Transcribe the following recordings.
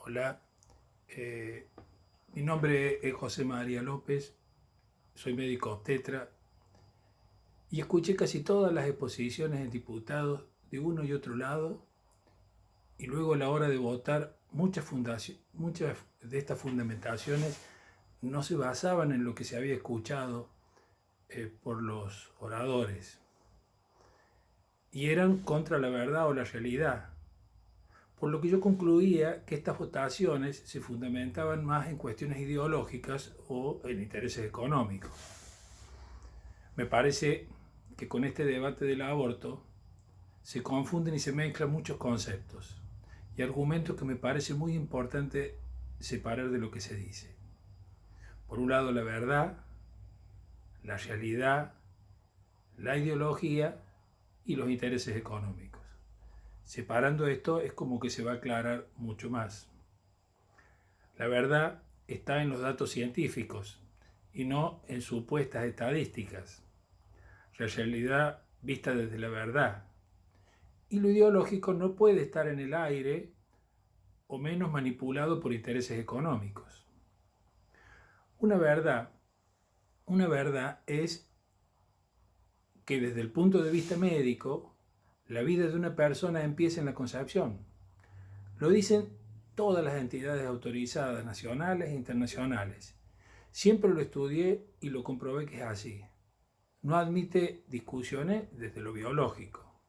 Hola, mi nombre es José María López, soy médico obstetra y escuché casi todas las exposiciones de diputados de uno y otro lado y luego a la hora de votar muchas de estas fundamentaciones no se basaban en lo que se había escuchado por los oradores y eran contra la verdad o la realidad. Por lo que yo concluía que estas votaciones se fundamentaban más en cuestiones ideológicas o en intereses económicos. Me parece que con este debate del aborto se confunden y se mezclan muchos conceptos y argumentos que me parece muy importante separar de lo que se dice. Por un lado, la verdad, la realidad, la ideología y los intereses económicos. Separando esto es como que se va a aclarar mucho más. La verdad está en los datos científicos y no en supuestas estadísticas. La realidad vista desde la verdad. Y lo ideológico no puede estar en el aire o menos manipulado por intereses económicos. Una verdad, una verdad es que desde el punto de vista médico, la vida de una persona empieza en la concepción. Lo dicen todas las entidades autorizadas, nacionales e internacionales. Siempre lo estudié y lo comprobé que es así. No admite discusiones desde lo biológico.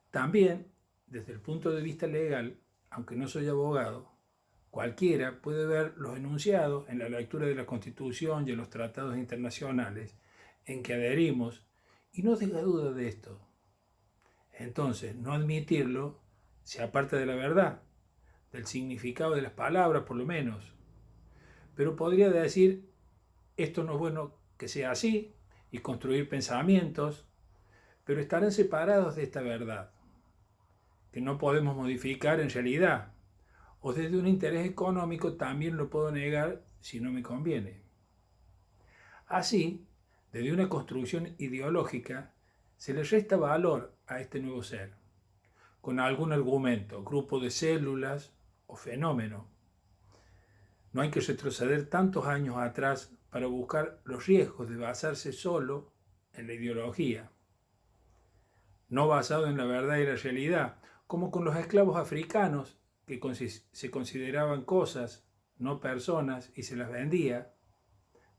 También, desde el punto de vista legal, aunque no soy abogado, cualquiera puede ver los enunciados en la lectura de la Constitución y en los tratados internacionales en que adherimos y no tenga duda de esto. Entonces, no admitirlo se aparta de la verdad, del significado de las palabras por lo menos. Pero podría decir, esto no es bueno que sea así y construir pensamientos, pero estarán separados de esta verdad, que no podemos modificar en realidad, o desde un interés económico también lo puedo negar si no me conviene. Así, desde una construcción ideológica, se le resta valor a este nuevo ser, con algún argumento, grupo de células o fenómeno. No hay que retroceder tantos años atrás para buscar los riesgos de basarse solo en la ideología, no basado en la verdad y la realidad, como con los esclavos africanos que se consideraban cosas, no personas, y se las vendía,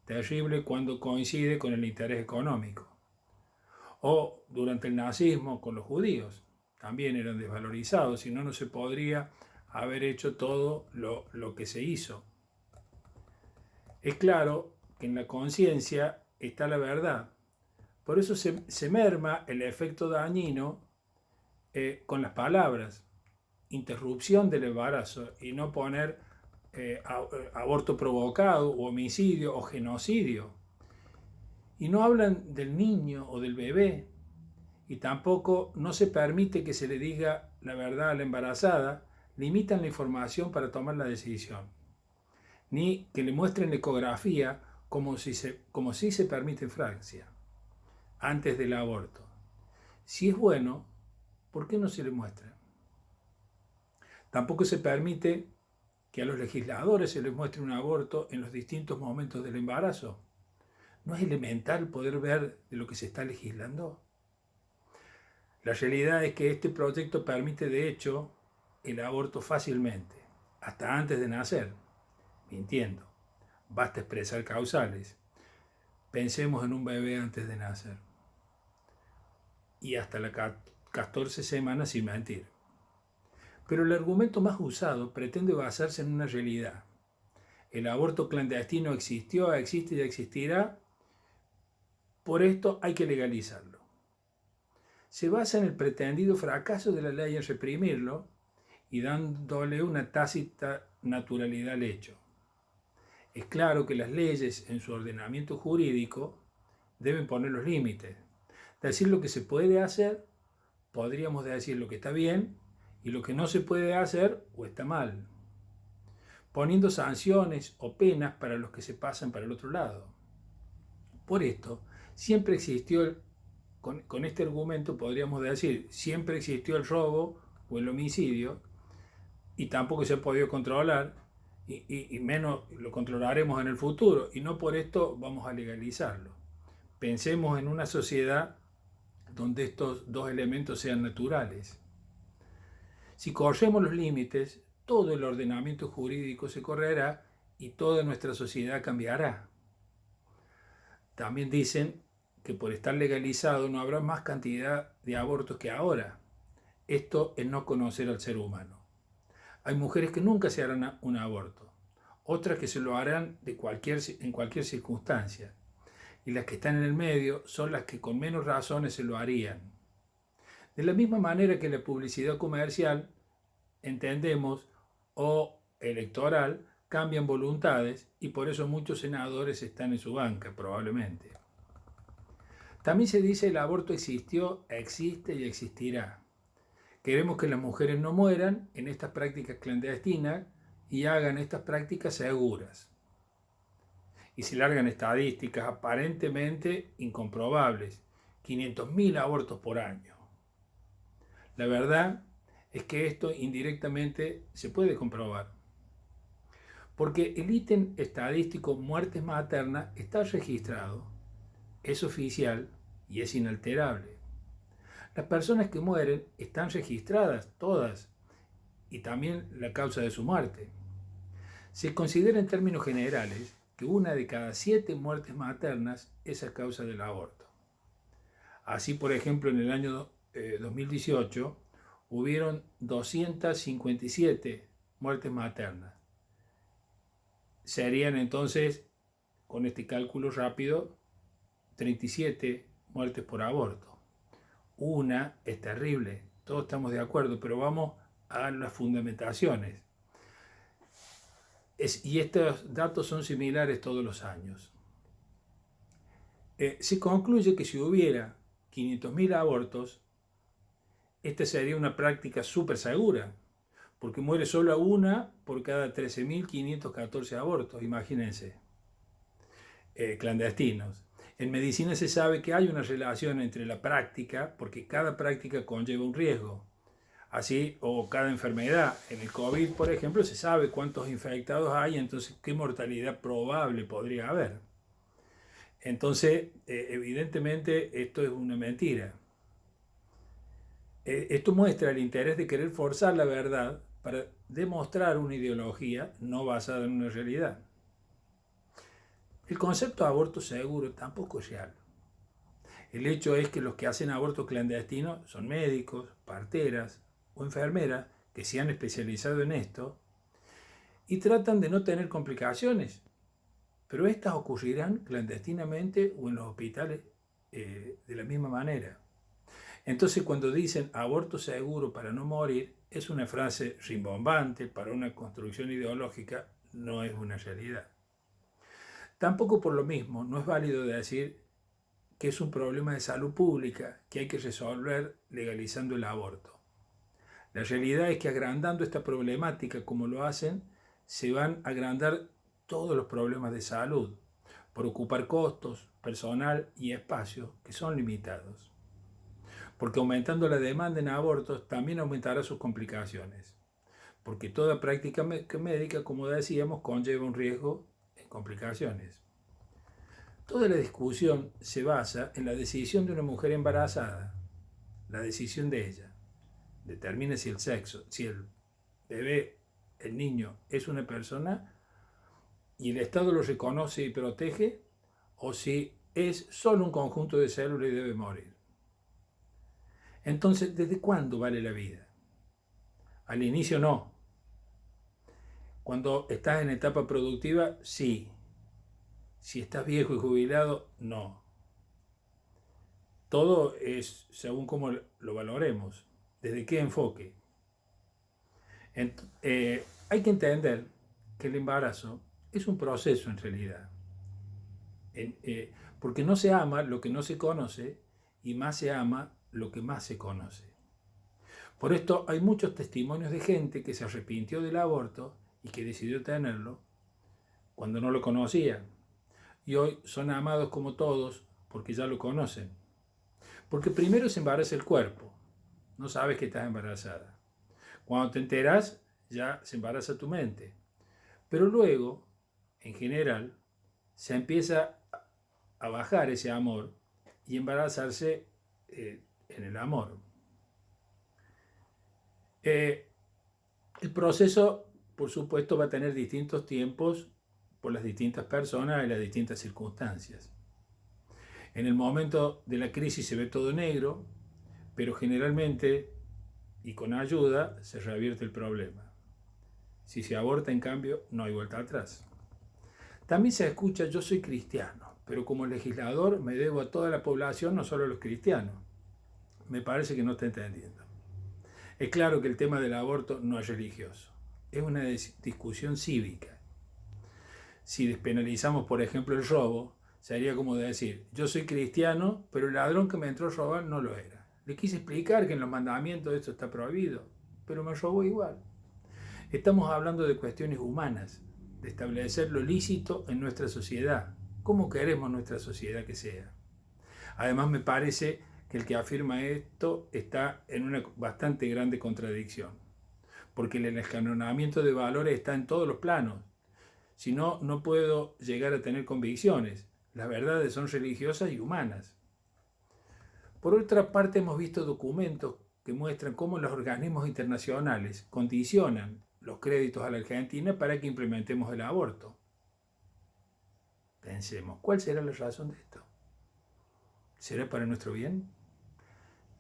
terrible cuando coincide con el interés económico. O durante el nazismo con los judíos, también eran desvalorizados, si no, no se podría haber hecho todo lo que se hizo. Es claro que en la conciencia está la verdad, por eso se merma el efecto dañino con las palabras, interrupción del embarazo y no poner aborto provocado o homicidio o genocidio. Y no hablan del niño o del bebé y tampoco no se permite que se le diga la verdad a la embarazada, limitan la información para tomar la decisión. Ni que le muestren la ecografía como si se permite en Francia, antes del aborto. Si es bueno, ¿por qué no se le muestra? Tampoco se permite que a los legisladores se les muestre un aborto en los distintos momentos del embarazo. ¿No es elemental poder ver de lo que se está legislando? La realidad es que este proyecto permite de hecho el aborto fácilmente, hasta antes de nacer, mintiendo. Basta expresar causales. Pensemos en un bebé antes de nacer. Y hasta las 14 semanas sin mentir. Pero el argumento más usado pretende basarse en una realidad. El aborto clandestino existió, existe y existirá. Por esto hay que legalizarlo. Se basa en el pretendido fracaso de la ley en reprimirlo y dándole una tácita naturalidad al hecho. Es claro que las leyes en su ordenamiento jurídico deben poner los límites. Decir lo que se puede hacer, podríamos decir lo que está bien y lo que no se puede hacer o está mal, poniendo sanciones o penas para los que se pasan para el otro lado. Por esto, siempre existió, con este argumento podríamos decir, siempre existió el robo o el homicidio, y tampoco se ha podido controlar, y menos lo controlaremos en el futuro, y no por esto vamos a legalizarlo. Pensemos en una sociedad donde estos dos elementos sean naturales. Si corremos los límites, todo el ordenamiento jurídico se correrá y toda nuestra sociedad cambiará. También dicen que por estar legalizado no habrá más cantidad de abortos que ahora. Esto es no conocer al ser humano. Hay mujeres que nunca se harán un aborto, otras que se lo harán en cualquier circunstancia, y las que están en el medio son las que con menos razones se lo harían. De la misma manera que la publicidad comercial, entendemos, o electoral, cambian voluntades, y por eso muchos senadores están en su banca, probablemente. También se dice el aborto existió, existe y existirá. Queremos que las mujeres no mueran en estas prácticas clandestinas y hagan estas prácticas seguras. Y se largan estadísticas aparentemente incomprobables, 500.000 abortos por año. La verdad es que esto indirectamente se puede comprobar, porque el ítem estadístico muertes maternas está registrado, es oficial y es inalterable. Las personas que mueren están registradas todas, y también la causa de su muerte. Se considera en términos generales que 1 de cada 7 muertes maternas es a causa del aborto. Así, por ejemplo, en el año 2018 hubieron 257 muertes maternas. Serían entonces, con este cálculo rápido, 37 muertes por aborto. Una es terrible, todos estamos de acuerdo, pero vamos a las fundamentaciones. Y estos datos son similares todos los años. Se concluye que si hubiera 500.000 abortos, esta sería una práctica súper segura, porque muere solo una por cada 13.514 abortos, imagínense, clandestinos. En medicina se sabe que hay una relación entre la práctica, porque cada práctica conlleva un riesgo. Así, o cada enfermedad. En el COVID, por ejemplo, se sabe cuántos infectados hay, entonces qué mortalidad probable podría haber. Entonces, evidentemente, esto es una mentira. Esto muestra el interés de querer forzar la verdad para demostrar una ideología no basada en una realidad. El concepto de aborto seguro tampoco es real. El hecho es que los que hacen abortos clandestinos son médicos, parteras o enfermeras que se han especializado en esto y tratan de no tener complicaciones, pero estas ocurrirán clandestinamente o en los hospitales de la misma manera. Entonces, cuando dicen aborto seguro para no morir, es una frase rimbombante para una construcción ideológica, no es una realidad. Tampoco por lo mismo no es válido decir que es un problema de salud pública que hay que resolver legalizando el aborto. La realidad es que agrandando esta problemática como lo hacen, se van a agrandar todos los problemas de salud, por ocupar costos, personal y espacio que son limitados. Porque aumentando la demanda en abortos también aumentará sus complicaciones. Porque toda práctica médica, como decíamos, conlleva un riesgo en complicaciones. Toda la discusión se basa en la decisión de una mujer embarazada, la decisión de ella. Determina si el sexo, si el bebé, el niño, es una persona y el Estado lo reconoce y protege, o si es solo un conjunto de células y debe morir. Entonces, ¿desde cuándo vale la vida? Al inicio no. Cuando estás en etapa productiva, sí. Si estás viejo y jubilado, no. Todo es según cómo lo valoremos, desde qué enfoque. Hay que entender que el embarazo es un proceso en realidad, porque no se ama lo que no se conoce y más se ama lo que más se conoce. Por esto hay muchos testimonios de gente que se arrepintió del aborto y que decidió tenerlo cuando no lo conocía. Y hoy son amados como todos porque ya lo conocen. Porque primero se embaraza el cuerpo, no sabes que estás embarazada. Cuando te enteras, ya se embaraza tu mente. Pero luego, en general, se empieza a bajar ese amor y embarazarse en el amor. El proceso, por supuesto, va a tener distintos tiempos por las distintas personas y las distintas circunstancias. En el momento de la crisis se ve todo negro, pero generalmente, y con ayuda, se revierte el problema. Si se aborta, en cambio, no hay vuelta atrás. También se escucha: yo soy cristiano, pero como legislador me debo a toda la población, no solo a los cristianos. Me parece que no está entendiendo. Es claro que el tema del aborto no es religioso, es una discusión cívica. Si despenalizamos, por ejemplo, el robo, sería como decir: yo soy cristiano, pero el ladrón que me entró a robar no lo era. Le quise explicar que en los mandamientos esto está prohibido, pero me robó igual. Estamos hablando de cuestiones humanas, de establecer lo lícito en nuestra sociedad. ¿Cómo queremos nuestra sociedad que sea? Además, me parece que el que afirma esto está en una bastante grande contradicción, porque el escalonamiento de valores está en todos los planos. Si no, no puedo llegar a tener convicciones. Las verdades son religiosas y humanas. Por otra parte, hemos visto documentos que muestran cómo los organismos internacionales condicionan los créditos a la Argentina para que implementemos el aborto. Pensemos, ¿cuál será la razón de esto? ¿Será para nuestro bien?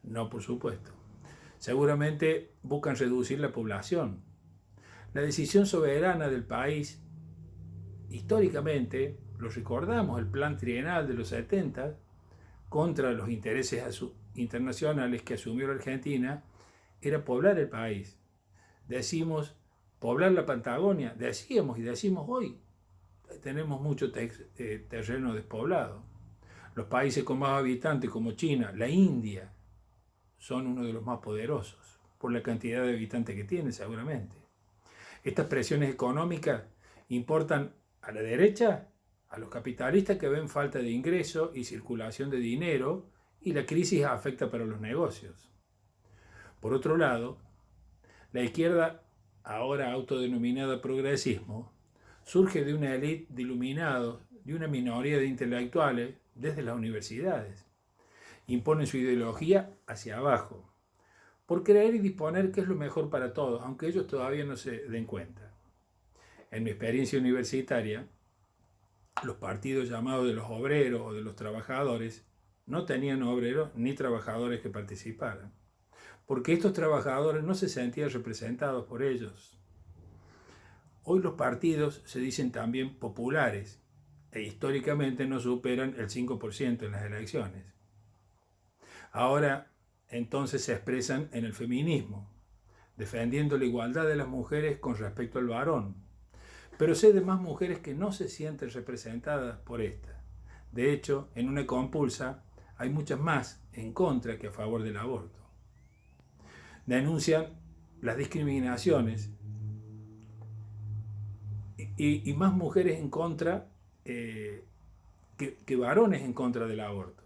No, por supuesto. Seguramente buscan reducir la población. La decisión soberana del país, históricamente, lo recordamos, el plan trienal de los 70, contra los intereses internacionales que asumió la Argentina, era poblar el país. Decimos poblar la Patagonia, decíamos y decimos hoy, tenemos mucho terreno despoblado. Los países con más habitantes como China, la India, son uno de los más poderosos, por la cantidad de habitantes que tienen seguramente. Estas presiones económicas importan a la derecha, a los capitalistas que ven falta de ingreso y circulación de dinero, y la crisis afecta para los negocios. Por otro lado, la izquierda, ahora autodenominada progresismo, surge de una élite de iluminados, de una minoría de intelectuales desde las universidades. Imponen su ideología hacia abajo, por creer y disponer que es lo mejor para todos, aunque ellos todavía no se den cuenta. En mi experiencia universitaria, los partidos llamados de los obreros o de los trabajadores no tenían obreros ni trabajadores que participaran, porque estos trabajadores no se sentían representados por ellos. Hoy los partidos se dicen también populares e históricamente no superan el 5% en las elecciones. Ahora, entonces, se expresan en el feminismo, defendiendo la igualdad de las mujeres con respecto al varón. Pero sé de más mujeres que no se sienten representadas por esta. De hecho, en una compulsa hay muchas más en contra que a favor del aborto. Denuncian las discriminaciones y más mujeres en contra que varones en contra del aborto.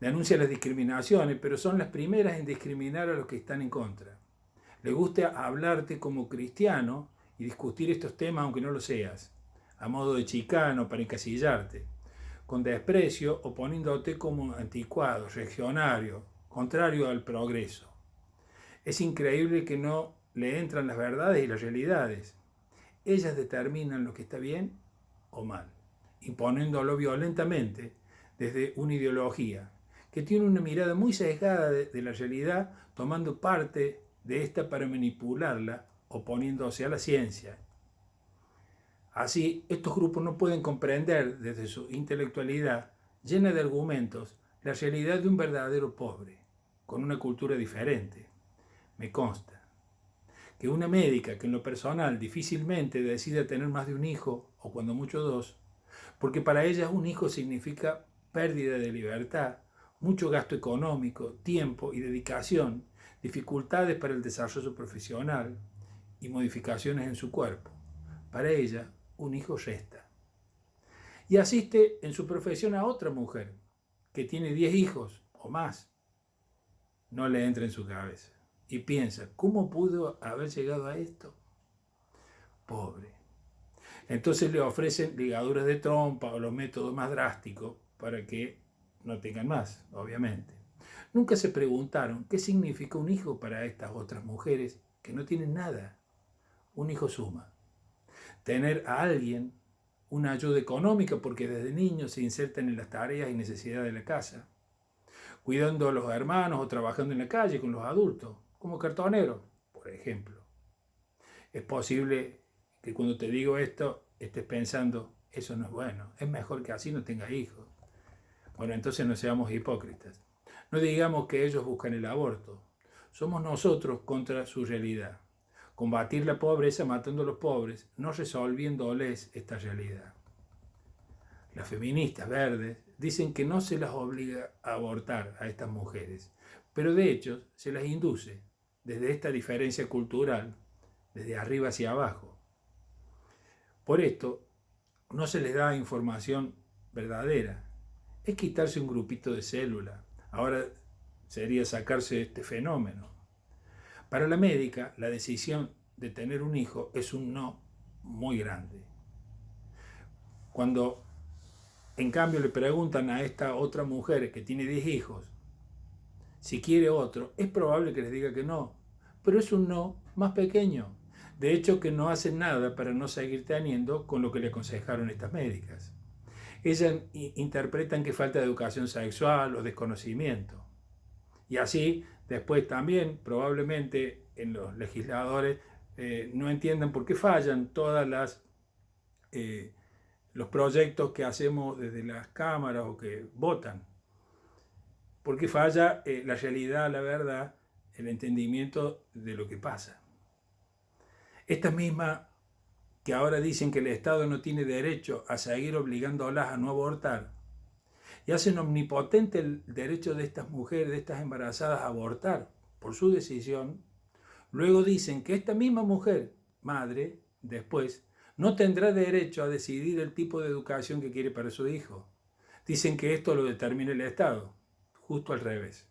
Denuncian las discriminaciones, pero son las primeras en discriminar a los que están en contra. Les gusta hablarte como cristiano y discutir estos temas aunque no lo seas, a modo de chicano para encasillarte, con desprecio o poniéndote como anticuado, reaccionario, contrario al progreso. Es increíble que no le entran las verdades y las realidades. Ellas determinan lo que está bien o mal, imponiéndolo violentamente desde una ideología que tiene una mirada muy sesgada de la realidad, tomando parte de esta para manipularla, oponiéndose a la ciencia. Así, estos grupos no pueden comprender desde su intelectualidad, llena de argumentos, la realidad de un verdadero pobre, con una cultura diferente. Me consta que una médica que en lo personal difícilmente decida tener más de un hijo, o cuando mucho dos, porque para ella un hijo significa pérdida de libertad, mucho gasto económico, tiempo y dedicación, dificultades para el desarrollo profesional y modificaciones en su cuerpo. Para ella, un hijo resta. Y asiste en su profesión a otra mujer que tiene 10 hijos o más. No le entra en su cabeza. y piensa, ¿cómo pudo haber llegado a esto? Pobre. Entonces le ofrecen ligaduras de trompa o los métodos más drásticos para que no tengan más, obviamente. Nunca se preguntaron qué significa un hijo para estas otras mujeres que no tienen nada. Un hijo suma. Tener a alguien una ayuda económica porque desde niños se insertan en las tareas y necesidades de la casa, cuidando a los hermanos o trabajando en la calle con los adultos, como cartonero, por ejemplo. Es posible que cuando te digo esto estés pensando, eso no es bueno, es mejor que así no tenga hijos. Bueno, entonces no seamos hipócritas. No digamos que ellos buscan el aborto. Somos nosotros contra su realidad. Combatir la pobreza matando a los pobres, no resolviéndoles esta realidad. Las feministas verdes dicen que no se las obliga a abortar a estas mujeres, pero de hecho se las induce desde esta diferencia cultural, desde arriba hacia abajo. Por esto, no se les da información verdadera. Es quitarse un grupito de células. Ahora sería sacarse este fenómeno. Para la médica, la decisión de tener un hijo es un no muy grande. Cuando en cambio le preguntan a esta otra mujer que tiene 10 hijos si quiere otro, es probable que les diga que no, pero es un no más pequeño. De hecho, que no hacen nada para no seguir teniendo con lo que le aconsejaron estas médicas. Ellas interpretan que falta de educación sexual o desconocimiento. Y así, después también, probablemente en los legisladores no entiendan por qué fallan todas los proyectos que hacemos desde las cámaras o que votan. Porque falla la realidad, la verdad, el entendimiento de lo que pasa. Estas mismas que ahora dicen que el Estado no tiene derecho a seguir obligándolas a no abortar, y hacen omnipotente el derecho de estas mujeres, de estas embarazadas a abortar por su decisión, luego dicen que esta misma mujer, madre, después, no tendrá derecho a decidir el tipo de educación que quiere para su hijo. Dicen que esto lo determina el Estado, justo al revés.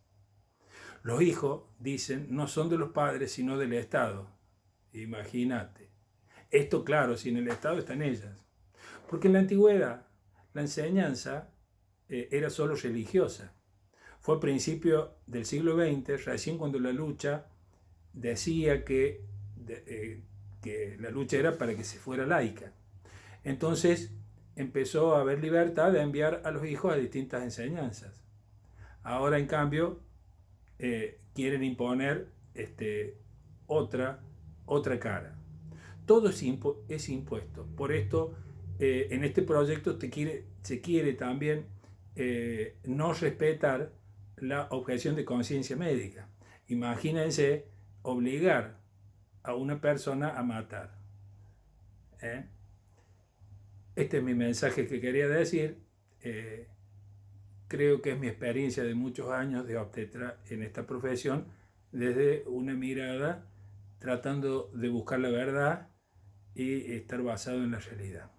Los hijos, dicen, no son de los padres, sino del Estado. Imagínate. Esto, claro, si en el Estado están ellas. Porque en la antigüedad la enseñanza era solo religiosa. Fue a principios del siglo XX, recién cuando la lucha decía que la lucha era para que se fuera laica. Entonces empezó a haber libertad de enviar a los hijos a distintas enseñanzas. Ahora, en cambio, quieren imponer otra cara. Todo es impuesto. Por esto, en este proyecto se quiere también no respetar la objeción de conciencia médica. Imagínense obligar a una persona a matar. Este es mi mensaje que quería decir. Creo que es mi experiencia de muchos años de obstetra en esta profesión, desde una mirada tratando de buscar la verdad y estar basado en la realidad.